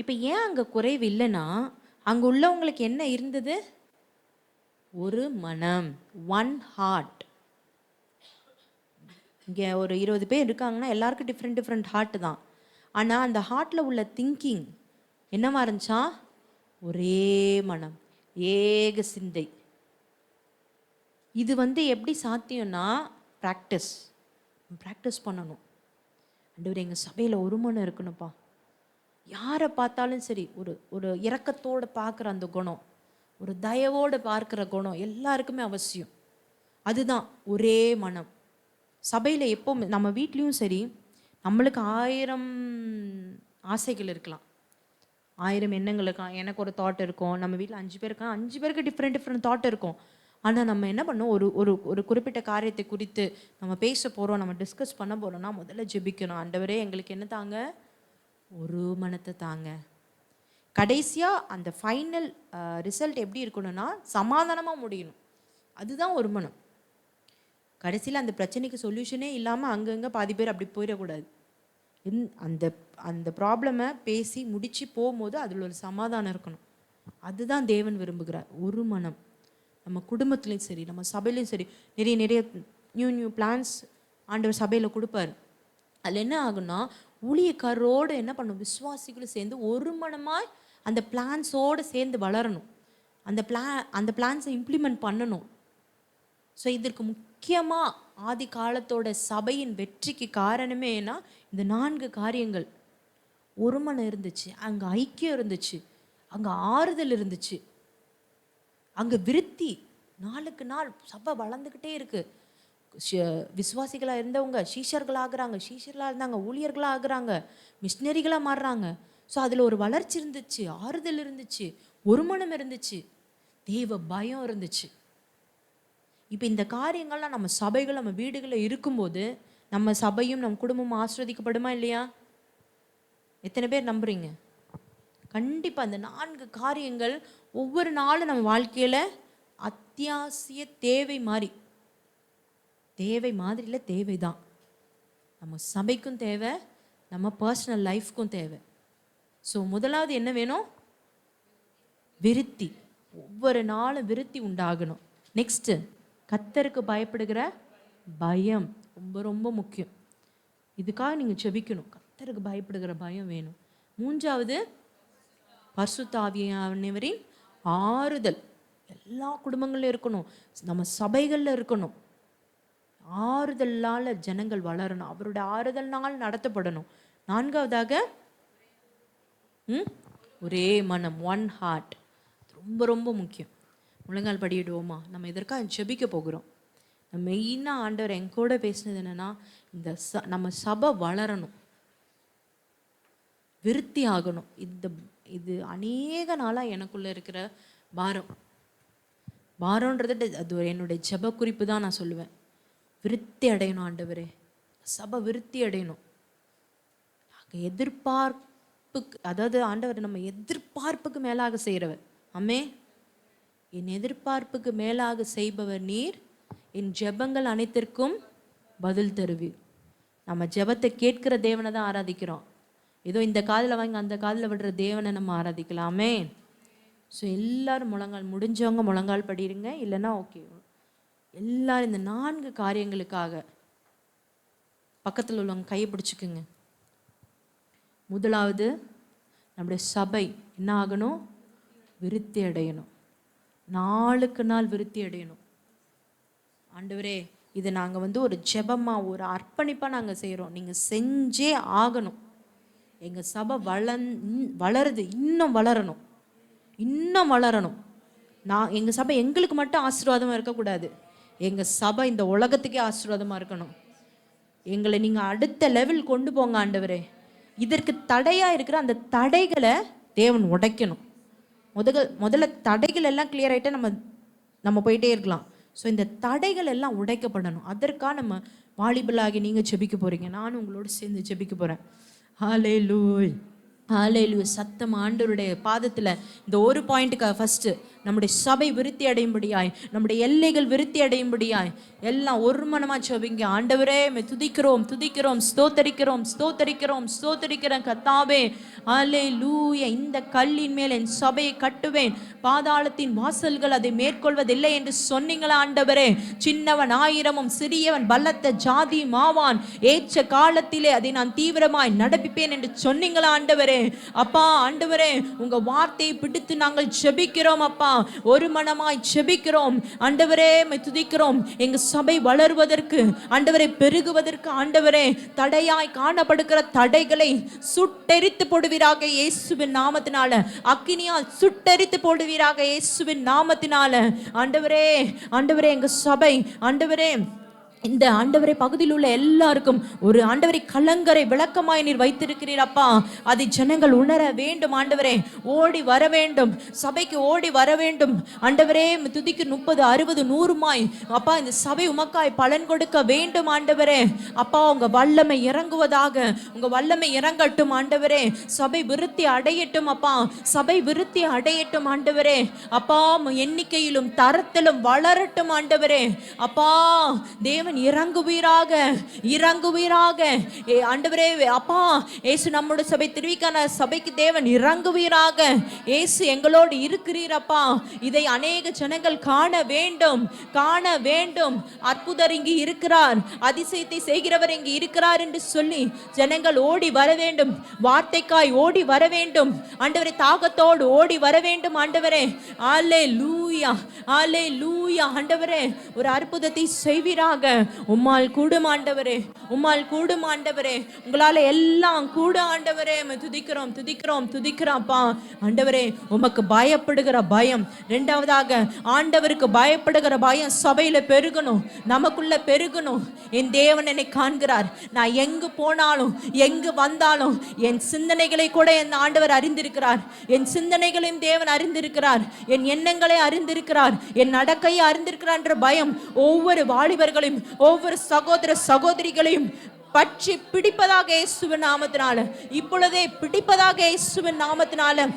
இப்போ ஏன் அங்கே குறைவு இல்லைன்னா, அங்கே உள்ளவங்களுக்கு என்ன இருந்தது? ஒரு மனம், ஒன் ஹார்ட். இங்கே ஒரு 20 பேர் இருக்காங்கன்னா எல்லாருக்கும் டிஃப்ரெண்ட் டிஃப்ரெண்ட் ஹார்ட் தான். ஆனால் அந்த ஹார்ட்டில் உள்ள திங்கிங் என்னவா இருந்துச்சா? ஒரே மனம், ஏக சிந்தை. இது எப்படி சாத்தியம்னா, ப்ராக்டிஸ் பண்ணணும். ஆண்டவரே, எங்கள் சபையில் ஒரு மனம் இருக்கணும்ப்பா. யாரை பார்த்தாலும் சரி, ஒரு இரக்கத்தோடு பார்க்குற அந்த குணம், ஒரு தயவோடு பார்க்குற குணம் எல்லாருக்குமே அவசியம். அதுதான் ஒரே மனம். சபையில் எப்போவுமே, நம்ம வீட்லேயும் சரி, நம்மளுக்கு 1000 ஆசைகள் இருக்கலாம், 1000 எண்ணங்கள் இருக்கலாம். எனக்கு ஒரு தாட் இருக்கும், நம்ம வீட்டில் 5 பேர் இருக்காங்க, 5 பேருக்கு டிஃப்ரெண்ட் தாட் இருக்கும். ஆனால் நம்ம என்ன பண்ணோம், ஒரு குறிப்பிட்ட காரியத்தை குறித்து நம்ம பேச போகிறோம், நம்ம டிஸ்கஸ் பண்ண போகிறோம்னா முதல்ல ஜெபிக்கணும். ஆண்டவரே, எங்களுக்கு என்ன தாங்க? ஒரு மனத்தை தாங்க. கடைசியாக அந்த ஃபைனல் ரிசல்ட் எப்படி இருக்கணும்னா, சமாதானமாக முடியணும். அதுதான் ஒரு மனம். கடைசியில் அந்த பிரச்சனைக்கு சொல்யூஷனே இல்லாமல் அங்கங்கே பாதி பேர் அப்படி போயிடக்கூடாது. அந்த அந்த ப்ராப்ளமை பேசி முடித்து போகும்போது அதில் ஒரு சமாதானம் இருக்கணும். அதுதான் தேவன் விரும்புகிறார், ஒரு மனம். நம்ம குடும்பத்துலேயும் சரி, நம்ம சபையிலையும் சரி, நிறைய நியூ பிளான்ஸ் ஆண்டவர் சபையில் கொடுப்பார். அதில் என்ன ஆகுன்னா, ஊழியக்காரரோடு என்ன பண்ணும், விசுவாசிகளும் சேர்ந்து ஒரு மனமாய் அந்த பிளான்ஸோடு சேர்ந்து வளரணும். அந்த பிளான்ஸை இம்ப்ளிமெண்ட் பண்ணணும். ஸோ இதற்கு முக்கியமாக ஆதி காலத்தோட சபையின் வெற்றிக்கு காரணமே ஏன்னா இந்த 4 காரியங்கள். ஒரு மனம் இருந்துச்சு, அங்கே ஐக்கியம் இருந்துச்சு, அங்கே ஆறுதல் இருந்துச்சு, அங்கே விருத்தி. நாளுக்கு நாள் சபை வளர்ந்துக்கிட்டே இருக்குது. விசுவாசிகளாக இருந்தவங்க சீஷர்களாக ஆகுறாங்க, சீஷர்களாக இருந்தாங்க ஊழியர்களாக ஆகுறாங்க, மிஷினரிகளாக மாறுறாங்க. ஸோ அதில் ஒரு வளர்ச்சி இருந்துச்சு, ஆறுதல் இருந்துச்சு, ஒரு மனம் இருந்துச்சு, தேவ பயம் இருந்துச்சு. இப்போ இந்த காரியங்கள்லாம் நம்ம சபைகள், நம்ம வீடுகளில் இருக்கும்போது நம்ம சபையும் நம்ம குடும்பமும் ஆஸ்வதிக்கப்படுமா இல்லையா? எத்தனை பேர் நம்புறீங்க? கண்டிப்பாக அந்த 4 காரியங்கள் ஒவ்வொரு நாளும் நம்ம வாழ்க்கையில் அத்தியாவசிய தேவை இல்லை, தேவை தான். நம்ம சபைக்கும் தேவை, நம்ம பர்சனல் லைஃப்க்கும் தேவை. ஸோ முதலாவது என்ன வேணும்? விருத்தி. ஒவ்வொரு நாளும் விருத்தி உண்டாகணும். நெக்ஸ்ட்டு, கர்த்தருக்கு பயப்படுகிற பயம் ரொம்ப ரொம்ப முக்கியம். இதுக்காக நீங்கள் ஜெபிக்கணும். கர்த்தருக்கு பயப்படுகிற பயம் வேணும். 3வது, பரிசுத்த ஆவியானவரின் ஆறுதல் எல்லா குடும்பங்களிலும் இருக்கணும், நம்ம சபைகளில் இருக்கணும். ஆறுதலால் ஜனங்கள் வளரணும், அவருடைய ஆறுதல்னால் நடத்தப்படணும். 4வதாக ஒரே மனம், ஒன் ஹார்ட். ரொம்ப ரொம்ப முக்கியம். முழங்கால் படியிடுவோமா? நம்ம இதற்காக ஜெபிக்க போகிறோம். மெயினாக ஆண்டவர் எங்கூட பேசினது என்னென்னா, இந்த நம்ம சபை வளரணும், விருத்தி ஆகணும். இது அநேக நாளாக எனக்குள்ளே இருக்கிற பாரம்ன்றது அது என்னுடைய ஜெப குறிப்பு தான் நான் சொல்லுவேன். விருத்தி அடையணும் ஆண்டவரே, சபை விருத்தி அடையணும். நாங்கள் எதிர்பார்ப்புக்கு, அதாவது ஆண்டவர் நம்ம எதிர்பார்ப்புக்கு மேலாக செய்கிறவர். ஆமே, என் எதிர்பார்ப்புக்கு மேலாக செய்பவர் நீர், என் ஜெபங்கள் அனைத்திற்கும் பதில் தருவீர். நம்ம ஜெபத்தை கேட்கிற தேவனை தான் ஆராதிக்கிறோம். ஏதோ இந்த காதில் வாங்கி அந்த காதில் விடுற தேவனை நம்ம ஆராதிக்கலாமே. ஸோ எல்லாரும் முடிஞ்சவங்க முழங்கால் படிடுங்க, இல்லைன்னா ஓகே. எல்லாரும் இந்த 4 காரியங்களுக்காக பக்கத்தில் உள்ளவங்க கையை பிடிச்சிக்குங்க. முதலாவது, நம்முடைய சபை என்ன ஆகணும்? விருத்தி அடையணும், நாளுக்கு நாள் விருத்தி அடையணும். ஆண்டவரே, இது நாங்கள் ஒரு ஜெபமாக, ஒரு அர்ப்பணிப்பாக நாங்கள் செய்கிறோம், நீங்கள் செஞ்சே ஆகணும். எங்கள் சபை வளருது, இன்னும் வளரணும். எங்கள் சபை எங்களுக்கு மட்டும் ஆசீர்வாதமாக இருக்கக்கூடாது, எங்கள் சபை இந்த உலகத்துக்கே ஆசீர்வாதமாக இருக்கணும். எங்களை நீங்கள் அடுத்த லெவல் கொண்டு போங்க ஆண்டவரே. இதற்கு தடையாக இருக்கிற அந்த தடைகளை தேவன் உடைக்கணும். முதல்ல தடைகள் எல்லாம் கிளியர் ஆகிட்டா நம்ம போயிட்டே இருக்கலாம். ஸோ இந்த தடைகள் எல்லாம் உடைக்கப்படணும். அதற்காக நம்ம வாலிபலாகி நீங்கள் ஜெபிக்க போகிறீங்க, நானும் உங்களோட சேர்ந்து ஜெபிக்க போகிறேன். ஹல்லேலூயா, ஹல்லேலூயா. சத்தம் ஆண்டவருடைய பாதத்தில் இந்த ஒரு பாயிண்ட்டுக்காக ஃபஸ்ட்டு நம்முடைய சபை விருத்தி அடையும்படியாய், நம்முடைய எல்லைகள் விருத்தி அடையும்படியாய் எல்லாம் ஒரு மனமாக ஜெபிங்க. ஆண்டவரே துதிக்கிறோம், துதிக்கிறோம், ஸ்தோத்தரிக்கிறோம், ஸ்தோத்தரிக்கிறோம், ஸ்தோத்தரிக்கிறேன் கர்த்தாவே. ஹல்லேலூயா. இந்த கல்லின் மேல் என் சபையை கட்டுவேன், பாதாளத்தின் வாசல்கள் அதை மேற்கொள்வதில்லை என்று சொன்னீங்களா ஆண்டவரே. சின்னவன் ஆயிரமும் சிறியவன் பலத்த ஜாதி மாவான், ஏற்ற காலத்திலே அதை நான் தீவிரமாய் நடப்பிப்பேன் என்று சொன்னீங்களா ஆண்டவரே. அப்பா ஆண்டவரே, உங்க வார்த்தையை பிடித்து நாங்கள் ஜெபிக்கிறோம் அப்பா, ஒரு மனமாய் ஜெபிக்கிறோம் ஆண்டவரே. துதிக்கிறோம். எங்க சபை வளருவதற்கு ஆண்டவரை, பெருகுவதற்கு ஆண்டவரே, தடையாய் காணப்படுகிற தடைகளை சுட்டெரித்து போடுவீராக இயேசுவின் நாமத்தினால. அக்கினியால் சுட்டெரித்து போடுவீராக இயேசுவின் நாமத்தினால. ஆண்டவரே, ஆண்டவரே, எங்க சபை ஆண்டவரே, இந்த ஆண்டவரை பகுதியில் உள்ள எல்லாருக்கும் ஒரு ஆண்டவரை கலங்கரை விளக்கமாய் நீர் வைத்திருக்கிறீர் அப்பா. அதை ஜனங்கள் உணர வேண்டும் ஆண்டவரே, ஓடி வர வேண்டும், சபைக்கு ஓடி வர வேண்டும் ஆண்டவரே. துதிக்கு 30, 60, 100 அப்பா இந்த சபை உமக்காய் பலன் கொடுக்க வேண்டும் ஆண்டவரே. அப்பா உங்க வல்லமை இறங்குவதாக, உங்க வல்லமை இறங்கட்டும் ஆண்டவரே. சபை விருத்தி அடையட்டும் அப்பா, சபை விருத்தி அடையட்டும் ஆண்டவரே. அப்பா எண்ணிக்கையிலும் தரத்திலும் வளரட்டும் ஆண்டவரே. அப்பா தேவன் இறங்குவீராக, இறங்குவீராக ஆண்டவரே. அப்பா இயேசு நம்முடைய சபை திருவிக்கான சபைக்கு தேவன் இறங்குவீராக. இயேசு எங்களோடு இருக்கிறீரப்பா. இதை அநேக ஜனங்கள் காண வேண்டும், காண வேண்டும். அற்புதர் இங்கு இருக்கிறார், அதிசயத்தை செய்கிறவர் இங்கு இருக்கிறார் என்று சொல்லி ஜனங்கள் ஓடி வர வேண்டும், வார்த்தைக்காய் ஓடி வர வேண்டும் ஆண்டவரே, தாகத்தோடு ஓடி வர வேண்டும் ஆண்டவரே. அல்லேலூயா, அல்லேலூயா ஆண்டவரே. ஒரு அற்புதத்தை செய்வீராக. உம்மால் கூடும் ஆண்டவரே, உம்மால் கூடும் ஆண்டவரே, உங்களால எல்லாம் கூட ஆண்டவரே. துதிக்கிறோம், துதிக்கிறோம், துதிக்கிறோம்ப்பா ஆண்டவரே. உமக்கு பயப்படுகிற பயம், இரண்டாவதாக ஆண்டவருக்கு பயப்படுகிற பயம் சபையில பெருகணும், நமக்குள்ள பெருகணும். என் தேவன் என்னை காண்கிறார், நான் எங்கு போனாலும் எங்கு வந்தாலும் என் சிந்தனைகளை கூட என் ஆண்டவர் அறிந்திருக்கிறார், என் சிந்தனைகளையும் தேவன் அறிந்திருக்கிறார், என் எண்ணங்களை அறிந்திருக்கிறார், என் நடக்கையை அறிந்திருக்கிறார் என்ற பயம் ஒவ்வொரு வாலிபர்களையும் ஒவ்வொரு சகோதர சகோதரிகளையும் பற்றி பிடிப்பதாக இயேசுவின் நாமத்தினால, இப்பொழுதே பிடிப்பதாக இயேசுவின் நாமத்தினால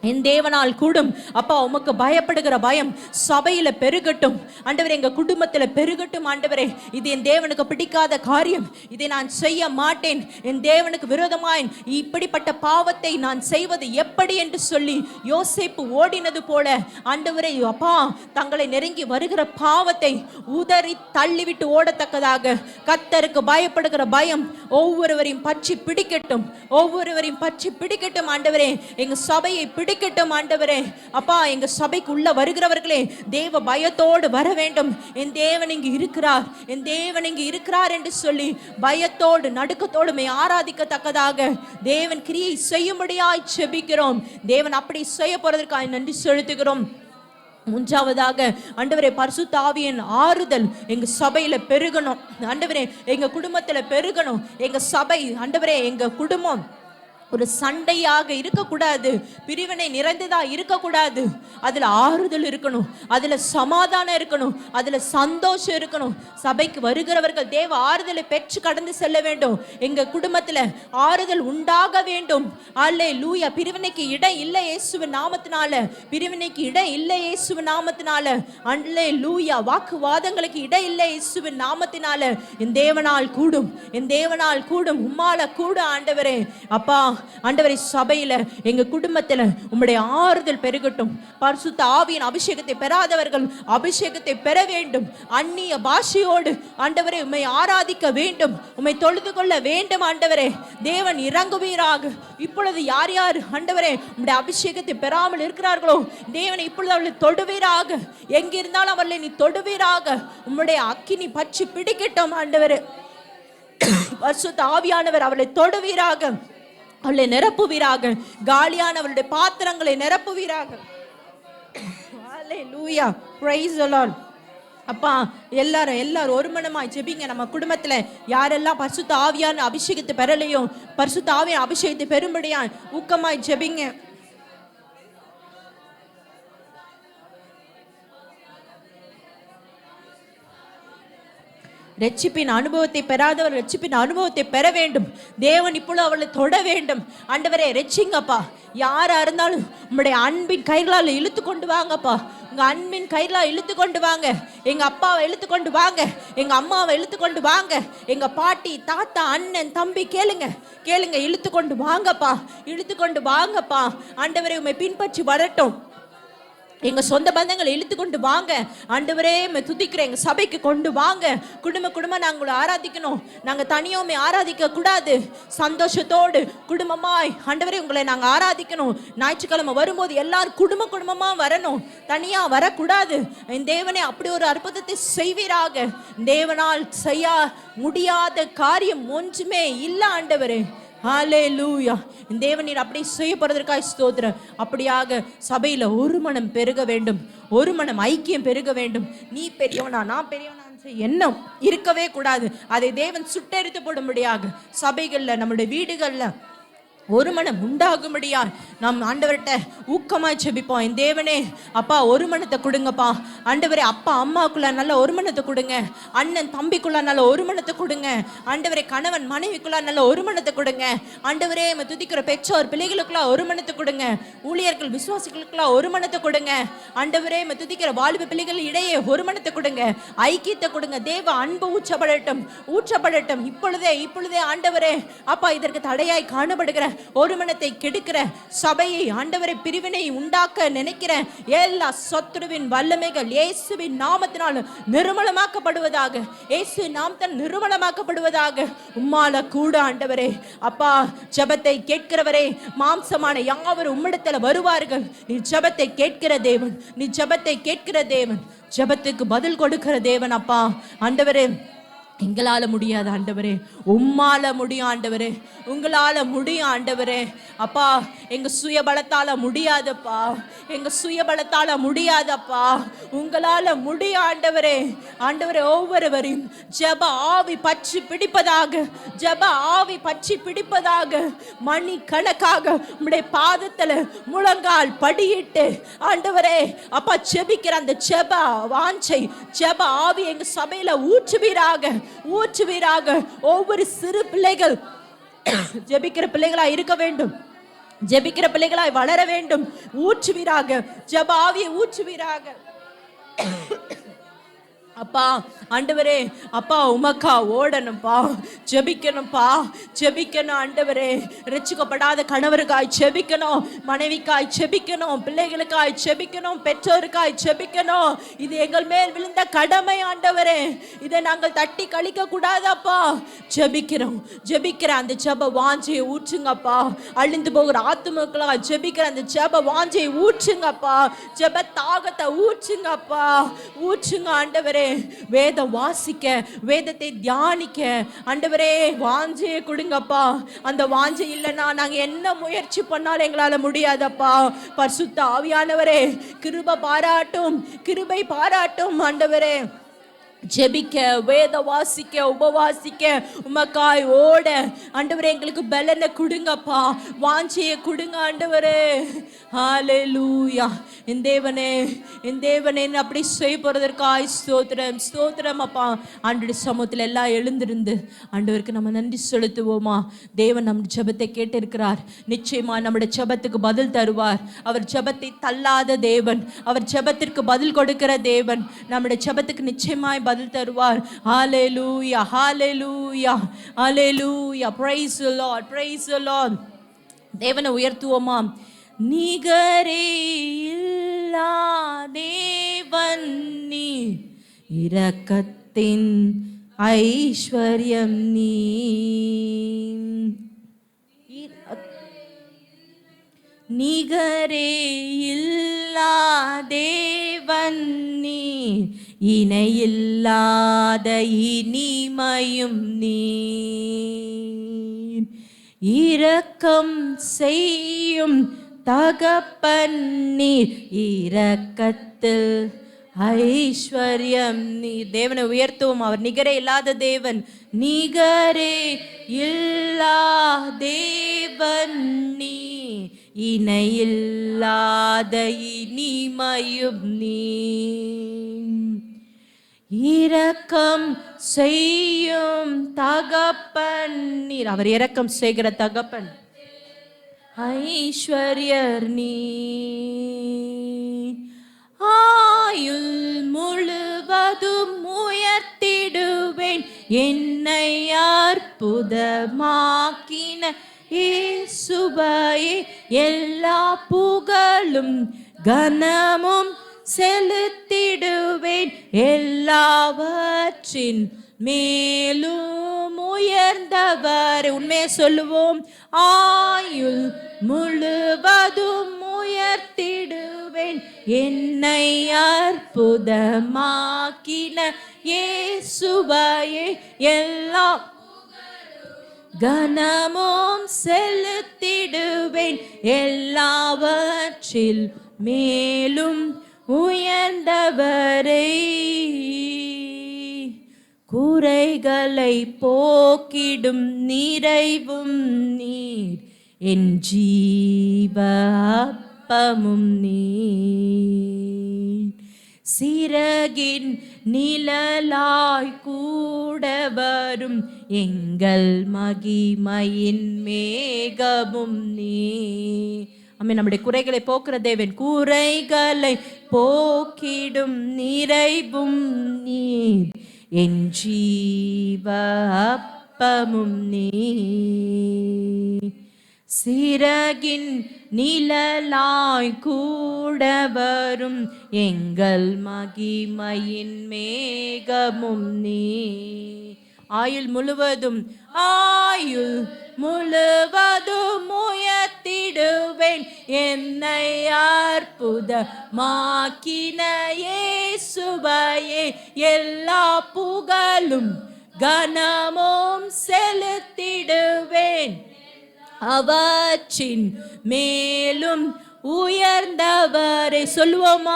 என் தேவனால் கூடும் அப்பா. உமக்கு பயப்படுகிற பயம் சபையில பெருகட்டும் ஆண்டவரே, எங்க குடும்பத்துல பெருகட்டும் ஆண்டவரே. இது என் தேவனுக்கு பிடிக்காத காரியம், இதை நான் செய்ய மாட்டேன், என் தேவனுக்கு விரோதமாய் இப்படிப்பட்ட பாவத்தை நான் செய்வது எப்படி என்று சொல்லி யோசேப்பு ஓடினது போல ஆண்டவரே அப்பா, தங்களை நெருங்கி வருகிற பாவத்தை உதறி தள்ளிவிட்டு ஓடத்தக்கதாக கர்த்தருக்கு பயப்படுகிற பயம் ஒவ்வொருவரையும் பற்றி பிடிக்கட்டும், ஒவ்வொருவரையும் பற்றி பிடிக்கட்டும் ஆண்டவரே. எங்க சபையை பிடிக்கட்டும் ஆண்டவரே. அப்பா எங்க சபைக்கு உள்ள வருகிறவர்களே தேவ பயத்தோடு வர வேண்டும். என் தேவன் இங்கு இருக்கிறார், என் தேவன் இங்கு இருக்கிறார் என்று சொல்லி பயத்தோடு நடுக்கத்தோடு ஆராதிக்கத்தக்கதாக தேவன் கிரியை செய்யும்படியாய் ஜெபிக்கிறோம். தேவன் அப்படி செய்ய போறதற்காக நன்றி செலுத்துகிறோம். மூன்றாவதாக ஆண்டவரே, பரிசுத்த ஆவியின் ஆறுதல் எங்க சபையில பெருகணும் ஆண்டவரே, எங்க குடும்பத்துல பெருகணும். எங்க சபை ஆண்டவரே, எங்க குடும்பம் ஒரு சண்டையாக இருக்கக்கூடாது, பிரிவினை நிறைந்ததா இருக்கக்கூடாது. அதுல ஆறுதல் இருக்கணும், அதுல சமாதானம் இருக்கணும், அதுல சந்தோஷம் இருக்கணும். சபைக்கு வருகிறவர்கள் தேவ ஆறுதலை பெற்று கடந்து செல்ல வேண்டும். எங்க குடும்பத்துல ஆறுதல் உண்டாக வேண்டும். அல்லேலூயா. பிரிவினைக்கு இடம் இல்லை இயேசுவின் நாமத்தினால, பிரிவினைக்கு இடம் இல்லை இயேசுவின் நாமத்தினால. அல்லேலூயா. வாக்குவாதங்களுக்கு இடம் இல்லை இயேசுவின் நாமத்தினால. என் தேவனால் கூடும், என் தேவனால் கூடும், உம்மால கூடும் ஆண்டவரே. அப்பா ஆண்டவரே, சபையில எங்க குடும்பத்துல உம்முடைய ஆறுதல் பெருகட்டும். பரிசுத்த ஆவியின் அபிஷேகத்தை பெறாதவர்கள் அபிஷேகத்தை பெற வேண்டும். அந்நிய பாஷையோடு ஆண்டவரே உம்மை ஆராதிக்க வேண்டும், உம்மை தொழுது கொள்ள வேண்டும் ஆண்டவரே. தேவன் இறங்குவீராக. இப்பொழுது யார் யார் ஆண்டவரே உம்முடைய அபிஷேகத்தை பெறாமல் இருக்கிறார்களோ தேவனை இப்பொழுது அவர்களை தொடுவீராக. எங்கிருந்தாலும் அவர்களை நீ தொடுவீராக. உம்முடைய அக்கினி பற்றி பிடிக்கட்டும் ஆண்டவரே. பரிசுத்த ஆவியானவர் அவர்களை தொடுவீராக, அவளை நிரப்புவீராக. காலியான அவளுடைய பாத்திரங்களை நிரப்புவீராக. ஹalleluya, praise the Lord. அப்பா எல்லாரும் ஒரு மனமாய் ஜெபிங்க. நம்ம குடும்பத்துல யாரெல்லாம் பரிசுத்த ஆவியான அபிஷேகத்தை பெறலையோ பரிசுத்த ஆவியான அபிஷேகத்தை பெறும்படியா ஊக்கமாய் ஜெபிங்க. ரட்சிப்பின் அனுபவத்தை பெறாதவர் ரட்சிப்பின் அனுபவத்தை பெற வேண்டும். தேவன் இப்பொழுது அவளை தொட வேண்டும். ஆண்டவரே ரட்சிங்கப்பா. யாரா இருந்தாலும் உங்களுடைய அன்பின் கைகளால் இழுத்து கொண்டு வாங்கப்பா. உங்க அன்பின் கைகளால் இழுத்து கொண்டு வாங்க. எங்க அப்பாவை இழுத்து கொண்டு வாங்க, எங்க அம்மாவை இழுத்து கொண்டு வாங்க, எங்க பாட்டி தாத்தா அண்ணன் தம்பி கேளுங்க இழுத்து கொண்டு வாங்கப்பா, இழுத்து கொண்டு வாங்கப்பா. ஆண்டவரே உம்மை பின்பற்றி வரட்டும். எங்க சொந்த பந்தங்களை இழுத்து கொண்டு வாங்க. ஆண்டவரே துதிக்கிறேன். எங்க சபைக்கு கொண்டு வாங்க. குடும்ப நாங்கள் ஆராதிக்கணும். நாங்க தனியோமே ஆராதிக்க கூடாது. சந்தோஷத்தோடு குடும்பமாய் ஆண்டவரே உங்களை நாங்க ஆராதிக்கணும். ஞாயிற்றுக்கிழமை வரும்போது எல்லாரும் குடும்பமா வரணும், தனியா வரக்கூடாது. என் தேவனே அப்படி ஒரு அற்புதத்தை செய்வீராக. தேவனால் செய்ய முடியாத காரியம் ஒன்றுமே இல்லை ஆண்டவரே. ஹalleluya. தேவன் நீர் அப்படி செய்ய போறதற்காக ஸ்தோத்திரம். அப்படியாக சபையில ஒரு மனம் பெருக வேண்டும், ஒரு மனம் ஐக்கியம் பெருக வேண்டும். நீ பெரியவனா நான் பெரியவனா எண்ணம் இருக்கவே கூடாது. அதை தேவன் சுட்டெரித்து போடும்படியாக சபைகள்ல நம்முடைய வீடுகள்ல ஒரு மனம் உண்டாகும்படியா நாம் ஆண்டவர்கிட்ட ஊக்கமாய் ஜெபிப்போம். என் தேவனே அப்பா ஒரு மனத்தை கொடுங்கப்பா. ஆண்டவரே அப்பா அம்மாக்குள்ள நல்ல ஒரு மனத்தை கொடுங்க. அண்ணன் தம்பிக்குள்ள நல்ல ஒரு மனத்தை கொடுங்க. ஆண்டவரே கணவன் மனைவிக்குள்ள நல்ல ஒரு மனத்தை கொடுங்க. ஆண்டவரே துதிக்கிற பெற்றோர் பிள்ளைகளுக்குள்ள ஒரு மனத்தை கொடுங்க. ஊழியர்கள் விசுவாசிகளுக்குள்ள ஒரு மனத்தை கொடுங்க. ஆண்டவரே துதிக்கிற வாலிப பிள்ளைகள் இடையே ஒரு மனத்தை கொடுங்க, ஐக்கியத்தை கொடுங்க. தேவ அன்பு ஊற்றப்படட்டும் இப்பொழுதே ஆண்டவரே அப்பா. இதற்கு தடையாய் காணப்படுகிற ஒரு மனத்தை கெடுக்கிற சபையை ஆண்டவரை பிரிவினை உண்டாக்க நினைக்கிற எல்லா சத்துருவின் வல்லமைகள் இயேசுவின் நாமத்தினால் நிர்மூலமாக்கப்படுவதாக. இயேசு நாமத்தால் நிர்மூலமாக்கப்படுவதாக. உம்மால கூட ஆண்டவரே அப்பா ஜெபத்தை கேட்கிறவரே மாம்சமான யாவரும் உம்மிடத்தில் வருவார்கள். நீ ஜெபத்தை கேட்கிற தேவன், நீ ஜெபத்தை கேட்கிற தேவன், ஜெபத்துக்கு பதில் கொடுக்கிற தேவன் அப்பா. ஆண்டவரே எங்களால முடியாது ஆண்டவரே, உம்மால முடியும் ஆண்டவரே, உங்களால முடியும் ஆண்டவரே. அப்பா எங்க சுயபலத்தால முடியாதப்பா, எங்க சுயபலத்தால முடியாதப்பா, உங்களால முடியும் ஆண்டவரே. ஆண்டவரே ஒவ்வொருவரையும் ஜெப ஆவி பற்றி பிடிப்பதாக, ஜெப ஆவி பற்றி பிடிப்பதாக. மணி கணக்காக உம்முடைய பாதத்துல முழங்கால் படியிட்டு ஆண்டவரே அப்பா ஜெபிக்கிற அந்த ஜெப வாஞ்சை ஜெப ஆவி எங்க சபையில ஊற்றுவீராக. ஒவ்வொரு சிறு பிள்ளைகள் ஜெபிக்கிற பிள்ளைகளாய் இருக்க வேண்டும், ஜெபிக்கிற பிள்ளைகளாய் வளர வேண்டும். ஊற்றுவீராக, ஜெப ஆவியை ஊற்றுவீராக அப்பா. ஆண்டவரே அப்பா உமக்கா ஓடணும்ப்பா, ஜெபிக்கணும் ஆண்டவரே. ரட்சிக்கப்படாத கணவருக்காய் ஜெபிக்கணும், மனைவிக்காய் ஜெபிக்கணும், பிள்ளைகளுக்காய் ஜெபிக்கணும், பெற்றோருக்காய் ஜெபிக்கணும். இது எங்கள் மேல் விழுந்த கடமை ஆண்டவரே. இதை நாங்கள் தட்டி கழிக்க கூடாதப்பா. ஜெபிக்கிற அந்த ஜெப வாஞ்சையை ஊற்றுங்கப்பா. அழிந்து போகிற ஆத்துமக்களா ஜெபிக்கிற அந்த ஜெப வாஞ்சையை ஊற்றுங்கப்பா. ஜெப தாகத்தை ஊற்றுங்க ஆண்டவரே. வேதம் வாசிக்க, வேதத்தை தியானிக்க ஆண்டவரே வாஞ்சையை கொடுங்கப்பா. அந்த வாஞ்சை இல்லைன்னா நாங்க என்ன முயற்சி பண்ணாலும் எங்களால முடியாதப்பா. பரிசுத்த ஆவியானவரே கிருபை பாராட்டும் ஆண்டவரே. ஜெபிக்க, வேத வாசிக்க, உபவாசிக்க, உமக்காய் ஓட ஆண்டவரே எங்களுக்கு பலனை கொடுங்கப்பா, வாஞ்சையை கொடுங்க ஆண்டவரே. ஹalleluya. என் தேவனே அப்படி செய்ய போறதற்காய் ஸ்தோத்திரம் அப்பா. ஆண்டவருடைய சமூகத்தில் எல்லாம் எழுந்திருந்து ஆண்டவருக்கு நம்ம நன்றி செலுத்துவோமா. தேவன் நம் ஜெபத்தை கேட்டிருக்கிறார். நிச்சயமா நம்முடைய ஜெபத்துக்கு பதில் தருவார். அவர் ஜெபத்தை தள்ளாத தேவன், அவர் ஜெபத்திற்கு பதில் கொடுக்கிற தேவன். நம்முடைய ஜெபத்துக்கு நிச்சயமாய் பதில் தருவார். ஹalleluya, ஹalleluya, ஹalleluya. praise the Lord. தேவனை உயர்த்துவோமா. நிகரே இல்லா தேவன் நீ, இரக்கத்தின் ஐஸ்வர்யம் நீ. நிகரே இல்லா தேவன் நீ, இணையில்லாத இனிமையும் நீ. இரக்கம் செய்யும் தகப்பன் நீர், இரக்கத்தில் ஐஸ்வர்யம் நீர். தேவனை உயர்த்துவோம். அவர் நிகரே இல்லாத தேவன், நிகரே இல்லா தேவன் நீ, இணையில்லாத இனிமையும் நீ. இரக்கம் செய்யும் தகப்பன் நீர். அவர் இரக்கம் செய்கிற தகப்பன், ஐஸ்வர்யர் நீ. ஆயுள் முழுவதும் உயர்த்திடுவேன் என்னை அற்புதமாக்கின இயேசுவையே. எல்லா புகழும் கனமும் செலுத்திடுவேன், எல்லாவற்றின் மேலும் உயர்ந்தவர். உண்மையை சொல்லுவோம். ஆயுள் முழுவதும் உயர்த்திடுவேன் என்னை அற்புதமாக்கின இயேசுவையே. எல்லா கனமும் செலுத்திடுவேன், எல்லாவற்றில் மேலும் உயர்ந்தவரை. குறைகளை போக்கிடும் நிறைவும் நீர், என் ஜீவ அப்பமும் நீர். சிறகின் நிழலாய் கூட வரும் எங்கள் மகிமையின் மேகமும் நீர். அம்மே, நம்முடைய குறைகளை போக்குற தேவன், குறைகளை போக்கிடும் நிறைவும் நீர், என் ஜீவ அப்பமும் நீர். சிறகின் நிழலாய் கூட வரும் எங்கள் மகிமையின் மேகமும் நீர். ஆயுள் முழுவதும், ஆயுள் முழுவதும் உயர்த்திடுவேன் என்னை அற்புதமாக்கின இயேசுவையே. எல்லா புகழும் கனமும் செலுத்திடுவேன், அவற்றின் மேலும் உயர்ந்தவரை. சொல்லுவோமாயுள்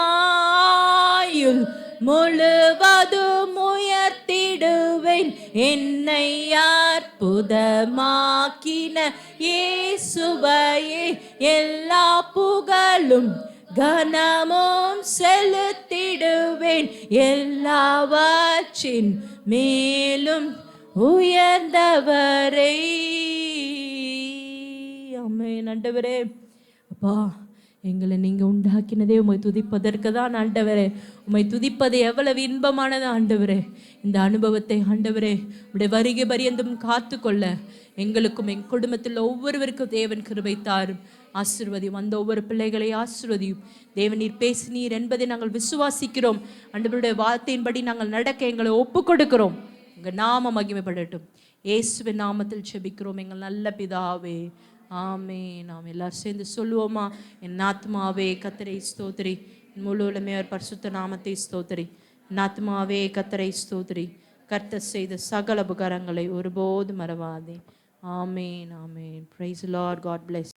முழுவதும் உயர்த்திடுவேன் என்னை அற்புதமாக்கின இயேசுவையே. எல்லா புகழும் கனமும் செலுத்திடுவேன், எல்லாவற்றின் மேலும் உயர்ந்தவரை. ஆமென். ஆண்டவரே, அப்பா, எங்களை நீங்கள் உண்டாக்கினதே உம்மை துதிப்பதற்கு தான் ஆண்டவரே. உம்மை துதிப்பது எவ்வளவு இன்பமானது ஆண்டவரே. இந்த அனுபவத்தை ஆண்டவரே உடைய வருகை பரியந்தும் காத்து கொள்ள எங்களுக்கும் எங்கள் குடும்பத்தில் ஒவ்வொருவருக்கும் தேவன் கிருபை தாரும். ஆசீர்வதியும். அந்த ஒவ்வொரு பிள்ளைகளை ஆசீர்வதியும். தேவன் நீர் பேசினீர் என்பதை நாங்கள் விசுவாசிக்கிறோம். ஆண்டவருடைய வார்த்தையின்படி நாங்கள் நடக்க எங்களை ஒப்பு கொடுக்கிறோம். உங்கள் நாமம் மகிமைப்படட்டும். இயேசுவின் நாமத்தில் ஜெபிக்கிறோம் எங்கள் நல்ல பிதாவே, ஆமென். நாம் எல்லாரும் சேர்ந்து சொல்லுவோமா? என் ஆத்மாவே கர்த்தரை ஸ்தோத்திரி, முழு உலமையோர் பரிசுத்த நாமத்தை ஸ்தோத்திரி. என் ஆத்மாவே கர்த்தரை ஸ்தோத்திரி, கர்த்தர் செய்த சகல உபகாரங்களை ஒருபோதும் மறவாதே. Amen, amen. Praise the lord. God plus.